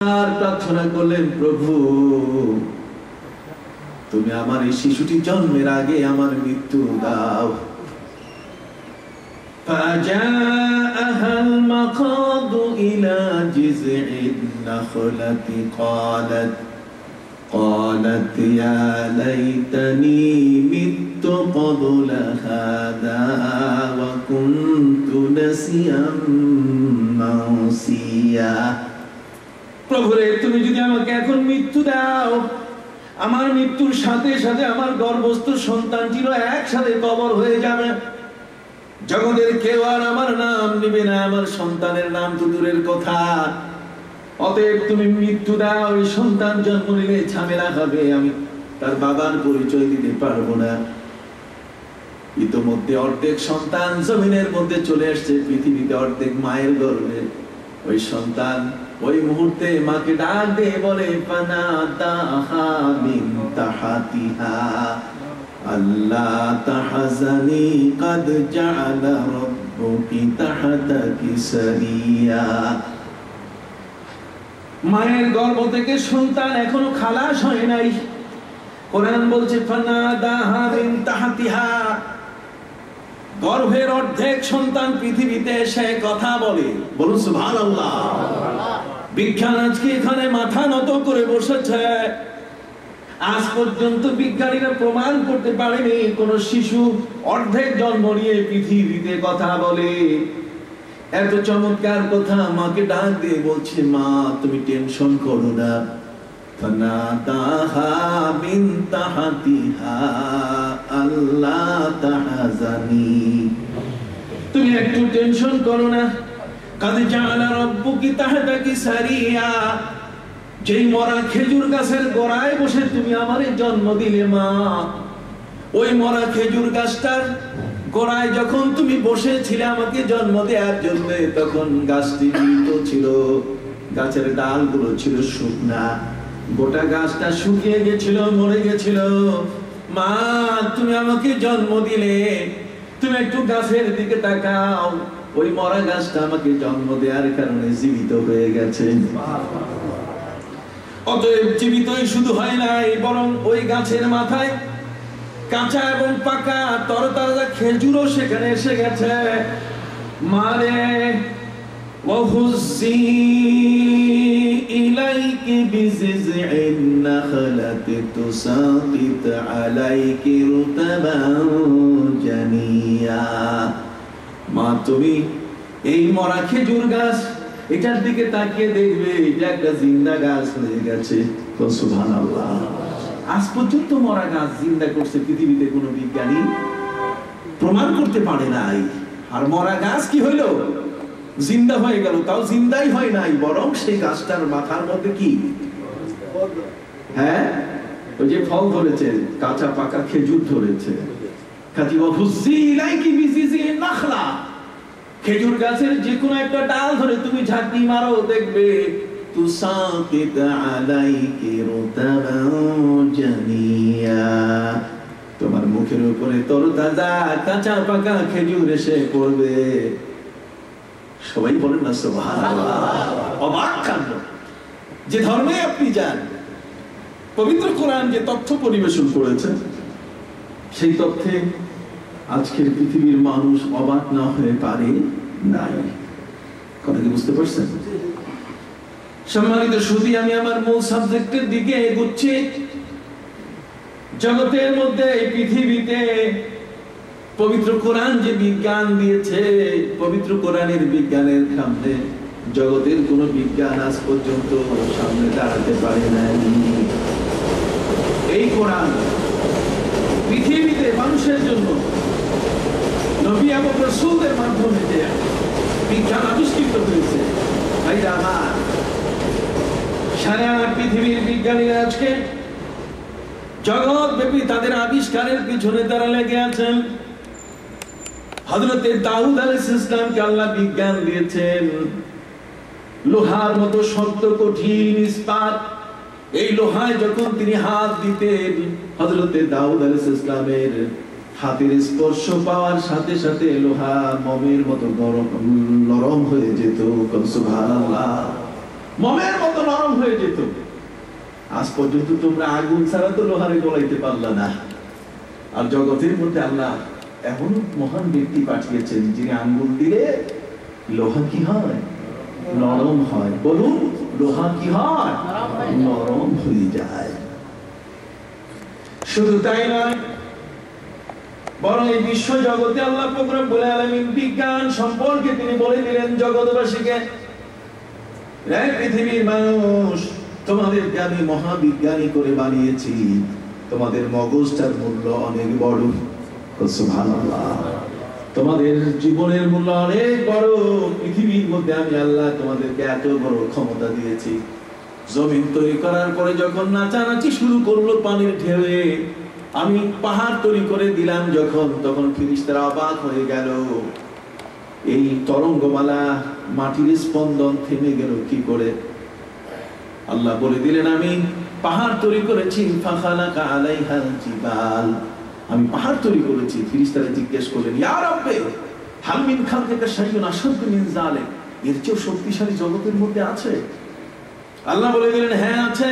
আর প্রার্থনা করলেন, প্রভু তুমি আমার এই শিশুটি জন্মের আগে আমার মৃত্যু দাও। فجاءها المخاض إلى جذع النخلة قالت يا ليتني مت قبل هذا وكنت نسيا منسيا। প্রভু রে, তুমি যদি আমাকে এখন মৃত্যু দাও, আমার মৃত্যুর সাথে সাথে আমার গর্ভস্থ সন্তানটিরও একসাথে কবর হয়ে যাবে। জগতের কেউ আর আমার নাম নেবে না, আমার সন্তানের নাম তো দূরের কথা। অতএব তুমি মৃত্যু দাও, ওই সন্তান জন্ম নিলে ঝামেলা হবে, আমি তার বাবার পরিচয় দিতে পারবো না। ইতোমধ্যে অর্ধেক সন্তান জমিনের মধ্যে চলে আসছে, পৃথিবীতে অর্ধেক মায়ের গর্ভে। ওই সন্তান ওই মুহূর্তে মাকে ডাক দিয়ে বলে, ফানাদাহা মিন তাহতিহা আল্লা তাহজানি কাদ জাআলা রাব্বুকি তাহতাকি সারিয়া। মায়ের গর্ভ থেকে সন্তান এখনো খালাস হয় নাই। কোরআন বলছে ফানাদাহা মিন তাহতিহা, গর্ভের অর্ধেক সন্তান পৃথিবীতে এসে কথা বলে। বলুন সুবহানাল্লাহ। বিজ্ঞান আজকে এখানে মাথা নত করে বসেছে। আজ পর্যন্ত বিজ্ঞানীরা প্রমাণ করতে পারেনি কোন শিশু অর্ধেক জন্ম নিয়ে পৃথিবীতে কথা বলে। এত চমৎকার কথা মাকে ডাক দিয়ে বলছে, মা তুমি টেনশন করো না। ফানাদাহা মিন তাহতিহা আল্লা তাহজানি, তুমি একটু টেনশন করো না। কাদ জাআলা রাব্বুকি তাহতাকি সারিয়া, যেই মরা খেজুর গাছের গোড়ায় বসে তুমি আমারে জন্ম দিলে মা, ওই মরা খেজুর গাছটার গোড়ায় যখন তুমি বসেছিলে আমাকে জন্ম দেওয়ার জন্য, তখন গাছটি মৃত ছিল, গাছের ডালগুলো ছিল শুকনা, গোটা গাছটা শুকিয়ে গেছিল, মরে গেছিল। মা তুমি আমাকে জন্ম দিলে, তুমি একটু গাছের দিকে তাকাও, ওই মরা গাছটা আমাকে জন্ম দেওয়ার কারণে জীবিত হয়ে গেছে। অতএব জীবিতই শুধু হয় নাই, বরং ওই গাছের মাথায় কাঁচা এবং পাকা তরতাজা খেজুরও সেখানে এসে গেছে। মারে ওয়াহুজি ইলাইকি বিজিজিন নাখলাতি তুসাকিত আলাইকি রুতাবান জানিয়া। মা তুমি এই মরা খেজুর গাছ, এটার দিকে তাকিয়ে দেখবে এটা একটা জিন্দা গাছ হয়ে গেছে। সুবহানাল্লাহ। আজ পর্যন্ত মরা গাছ জিন্দা করছে পৃথিবীতে কোনো বিজ্ঞানী প্রমাণ করতে পারে নাই। আর মরা গাছ কি হইল? জিন্দা হয়ে গেল। তাও জিন্দাই হয় নাই, বরং সেই গাছটার মাথার মধ্যে কি, হ্যাঁ ওই যে ফল ধরেছে, কাঁচা পাকা খেজুর ধরেছে। খেজুর গাছের যে কোনো একটা ডাল ধরে তুমি ঝাঁকি মারো, দেখবে তুসাকিত আলাইকি রুতাবান জানিয়া, তোমার মুখের উপরে তরতাজা কাঁচা পাকা খেজুর এসে পড়বে। সবাই বলেন না সুবহানাল্লাহ। অবাক কাণ্ড। যে ধর্মে আপনি যান, পবিত্র কোরআন যে তথ্য পরিবেশন করেছে, সেই তথ্যে আজকের পৃথিবীর মানুষ অবাক না হয়ে পারে নাই। কথা কি বুঝতে পারছেন? সম্মানিত সুধী, আমি আমার মূল সাবজেক্টের দিকে এগোচ্ছি। জগতের মধ্যে, এই পৃথিবীতে পবিত্র কোরআন যে বিজ্ঞান দিয়েছে, পবিত্র কোরআনের বিজ্ঞানের সামনে জগতের কোন বিজ্ঞান আজ পর্যন্ত সামনে দাঁড়াতে পারে নাই। এই কোরআন পৃথিবীতে মানুষের জন্য নবী এবং রাসূলদের মাধ্যমে যে বিজ্ঞান আবিষ্কৃত হয়েছে, ভাইরা আমার, সারা পৃথিবীর বিজ্ঞানীরা আজকে জগৎ ব্যাপী তাদের আবিষ্কারের পিছনে তারা লেগে আছেন। হযরতে দাউদ আলাইহিস সালামকে আল্লাহ বিজ্ঞান দিয়েছেন, লোহার মতো শক্ত কঠিন ইস্পাত। এই লোহায় যখন তিনি হাত দিতেন, হযরতে দাউদ আলাইহিস সালামের হাতের স্পর্শ পাওয়ার সাথে সাথে লোহা মোমের মতো নরম হয়ে যেত। সুবহানাল্লাহ। মোমের মতো নরম হয়ে যেত। আজ পর্যন্ত তোমরা আগুন ছাড়া তো লোহারে গলাইতে পারলা না। আর জগতের মধ্যে আল্লাহ এমন মহান ব্যক্তি পাঠিয়েছেন যিনি আঙ্গুল দিলে লোহা কি হয়? নরম হয়। বলুন, লোহা কি হয়? নরম হয়ে যায়। শুধু তাই নয়, বরং এই বিশ্ব জগতে আল্লাহ পাক রব্বুল আলামিন বিজ্ঞান সম্পর্কে তিনি বলে দিলেন জগৎবাসীকে, হে পৃথিবীর মানুষ, তোমাদেরকে আমি মহাবিজ্ঞানী করে বানিয়েছি। তোমাদের মগজটার মূল্য অনেক বড়। সুবহানাল্লাহ। তোমাদের জীবনের মূল্য অনেক বড়। পৃথিবীর মধ্যে আমি আল্লাহ তোমাদেরকে এত বড় ক্ষমতা দিয়েছি। জমিন তৈরি করার পরে যখন নাচানাচি শুরু করলো পানির ঢেউয়ে, আমি পাহাড় তৈরি করে দিলাম যখন, তখন ফেরেশতারা অবাক হয়ে গেল। এই তরঙ্গমালা মাটির স্পন্দন থেমে গেল কি করে? আল্লাহ বলে দিলেন, আমি পাহাড় তৈরি করেছি। ফাখালাকা আলাইহাল জিবাল, আমি পাহাড় তৈরি করেছি। ফেরেশতারা জিজ্ঞেস করলেন, ইয়া রাব্বি হাল মিন খালকিকা শাইউন আশাদ্দু মিন যালিক, এর চেয়ে শক্তিশালী জগতের মধ্যে আছে? আল্লাহ বলে দিলেন, হ্যাঁ আছে।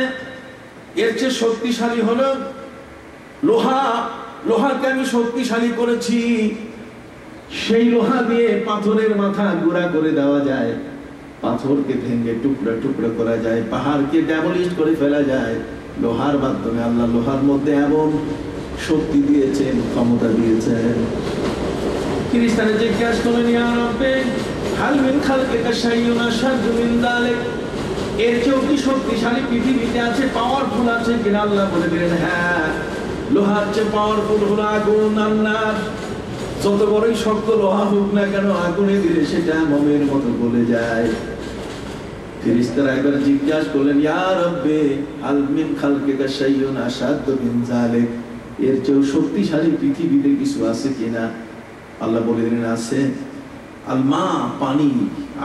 এর চেয়ে শক্তিশালী হলো লোহা। লোহাকে আমি শক্তিশালী করেছি। সেই লোহা দিয়ে পাথরের মাথা গুঁড়া করে দেওয়া যায়, পাথরকে ভেঙে টুকরা টুকরা করা যায়, পাহাড়কে ডেমোলিশ করে ফেলা যায়। লোহার মাধ্যমে আল্লাহ লোহার মধ্যে এমন শক্তি দিয়েছেন, ক্ষমতা দিয়েছেন। ফেরেশতারা জিজ্ঞাসা করলেন, ইয়া রাব্বি হাল মিন খালকিকা শাইউন আশাদ্দু মিন যালিক, এর চেয়েও কি শক্তিশালী পৃথিবীতে আছে, পাওয়ারফুল আছে কিনা? আল্লাহ বলে দিলেন, হ্যাঁ, লোহার চেয়ে পাওয়ারফুল হলো আগুন। আল্লাহ যত বড়ই শক্ত লোহা হোক না কেন, আগুনে দিলে সেটা মোমের মতো গলে যায়। ফেরেশতারা একবার জিজ্ঞাসা করলেন, ইয়া রাব্বি হাল মিন খালকিকা শাইউন আশাদ্দু মিন যালিক, এর চেয়েও শক্তিশালী পৃথিবীতে কিছু আছে কিনা? আল্লাহ বলে দিলেন, আছে। আল মা, পানি।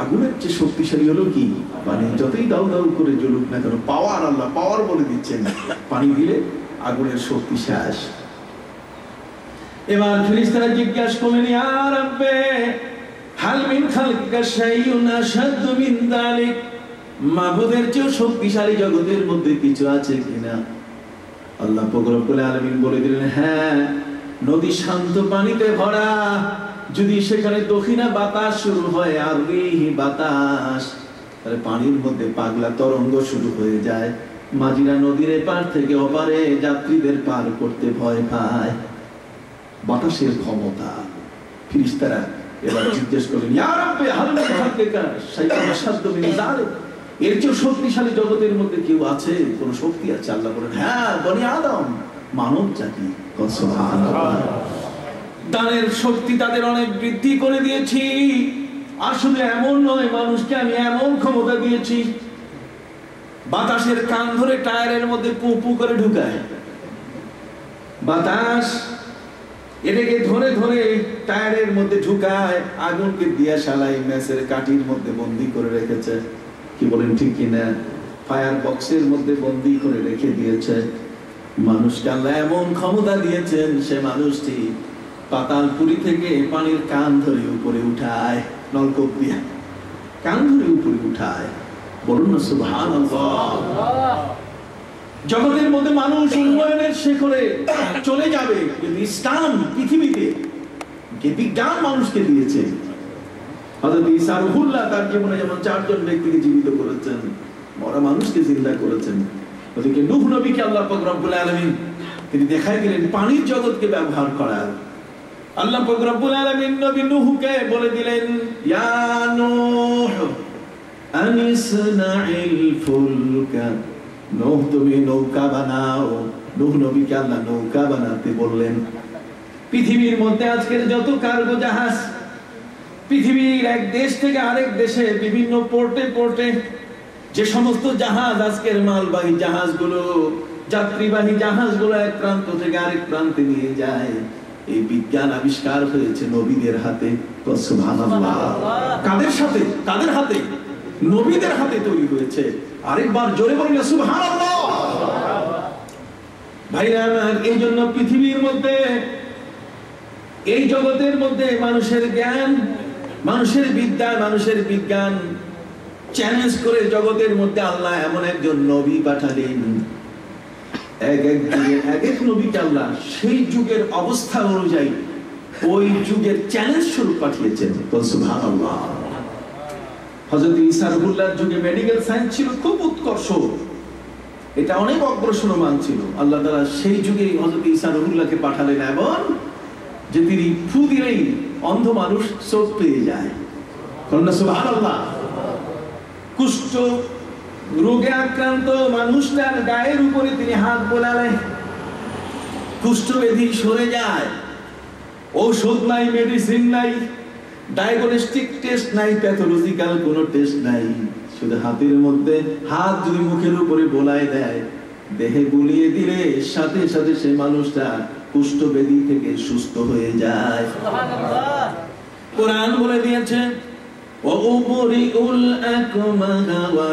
আগুনের চেয়ে শক্তিশালী হলো কি? পানি। যতই দাউ দাউ করে জ্বলুক না কেন, পাওয়ার, আল্লাহ পাওয়ার বলে দিচ্ছেন। পানি দিলে আগুনের শক্তি শেষ। এবার ফেরেশতারা জিজ্ঞাসা করলেন, ইয়া রাব্বি হাল মিন খালকিকা শাইউন আশাদ্দু মিন যালিক, মাবুদের চেয়ে শক্তিশালী জগতের মধ্যে কিছু আছে কিনা? আল্লাহ পাক রব্বুল আলামিন বলে দিলেন, হ্যাঁ, নদী শান্ত পানিতে ভরা। যদি সেখানে দক্ষিণা বাতাস শুরু হয়, আরবিহি বাতাস, তাহলে পানির মধ্যে পাগলা তরঙ্গ শুরু হয়ে যায়। মাঝিরা নদীর এপার থেকে ওপারে যাত্রীদের পার করতে ভয় পায়। বাতাসের ক্ষমতা। ফেরেশতারা এবার জিজ্ঞেস করলেন, ইয়া রাব্বি হাল মিন খালকিকা শাইউন আশাদ্দু মিন যালিক, এর চেয়ে শক্তিশালী জগতের মধ্যে কেউ আছে, কোন শক্তি আছে? আল্লাহ বলেন, হ্যাঁ, বনি আদম, মানব জাতি। সুবহানাল্লাহ। দানের শক্তি তাদের অনেক বৃদ্ধি করে দিয়েছি। আর শুধু এমন নয়, মানুষকে আমি এমন ক্ষমতা দিয়েছি, বাতাসের কান ধরে টায়ারের মধ্যে পু পু করে ঢুকায়। বাতাস এটাকে ধরে ধরে টায়ারের মধ্যে ঢুকায়, আগুনকে দিয়া শালাই ম্যাচের কাঠির মধ্যে বন্দী করে রেখেছে। কি বলেন, ঠিক কিনা? ফায়ার বক্সের মধ্যে বন্দী করে রেখে দিয়েছে। মানুষকে আল্লাহ এমন ক্ষমতা দিয়েছেন, সে মানুষটি পাতালপুরি থেকে পানির কান ধরে উপরে উঠায়, নলকূপ দিয়ে কান ধরে উপরে উঠায়। বলুন না সুবহানাল্লাহ। জগতের মধ্যে মানুষ উন্নয়নের শিখরে চলে যাবে, কিন্তু ইসলাম পৃথিবীতে যে বিজ্ঞান মানুষকে দিয়েছে। হযরত ঈসা রূহুল্লাহ তার জীবনে যেমন 4 জন ব্যক্তিকে জীবিত করেছেন, মরা মানুষকে জিন্দা করেছেন, ওদিকে নূহ নবীকে আল্লাহ পাক রব্বুল আলামিন তিনি দেখাই দিলেন পানির জগৎকে ব্যবহার করার। আল্লাহ পাক রব্বুল আলামিন নবী নূহকে বলে দিলেন, ইয়া নূহ আনিসনাইল ফুলকা, নূহ তুমি নৌকা বানাও। নূহ নবীকে আল্লাহ নৌকা বানাতে বললেন। পৃথিবীর মধ্যে আজকের যত কার্গো জাহাজ, পৃথিবীর এক দেশ থেকে আরেক দেশে বিভিন্ন পোর্টে পোর্টে যে সমস্ত জাহাজ, আজকের মালবাহী জাহাজগুলো, যাত্রীবাহী জাহাজগুলো এক প্রান্ত থেকে আরেক প্রান্তে নিয়ে যায়, এই বিজ্ঞান আবিষ্কার হয়েছে নবীদের হাতে। সুবহানাল্লাহ। কাদের সাথে? কাদের হাতে? নবীদের হাতে তৈরি হয়েছে। আরেকবার জোরে বলেন সুবহানাল্লাহ। ভাইরা আমার, এই জন্য পৃথিবীর মধ্যে, এই জগতের মধ্যে মানুষের জ্ঞান, মানুষের বিদ্যা, মানুষের বিজ্ঞান চ্যালেঞ্জ করে জগতের মধ্যে আল্লাহ এমন একজন নবী পাঠালেন, এক এক যুগে এক এক নবীকে আল্লাহ সেই যুগের অবস্থা অনুযায়ী ওই যুগের চ্যালেঞ্জ স্বরূপ পাঠিয়েছেন। সুবহানাল্লাহ। হযরত ঈসা রুহুল্লাহর যুগে মেডিকেল সায়েন্স ছিল খুব উৎকর্ষ, এটা অনেক অগ্রসরমান ছিল। আল্লাহ তাআলা সেই যুগে হযরত ঈসা রুহুল্লাহকে পাঠালেন এমন যে তিনি ফু দিলেই অন্ধ মানুষ চোখ পেয়ে যায়। সুবহানাল্লাহ। কুষ্ঠ রোগে আক্রান্ত মানুষটার গায়ের উপরে তিনি হাত বোলালেন, কুষ্ঠব্যাধি সরে যায়। ঔষধ নাই, মেডিসিন নাই, ডায়াগনস্টিক টেস্ট নাই, প্যাথোলজিক্যাল কোনো টেস্ট নাই, শুধু হাতের মধ্যে হাত যদি মুখের উপরে বোলায় দেয়, দেহে বুলিয়ে দিলে সাথে সাথে সেই মানুষটা কুষ্ঠব্যাধি থেকে সুস্থ হয়ে যায়। সুবহানাল্লাহ। কোরআন বলে দিয়েছে ওয়া উবরিউল আকমাহা ওয়াল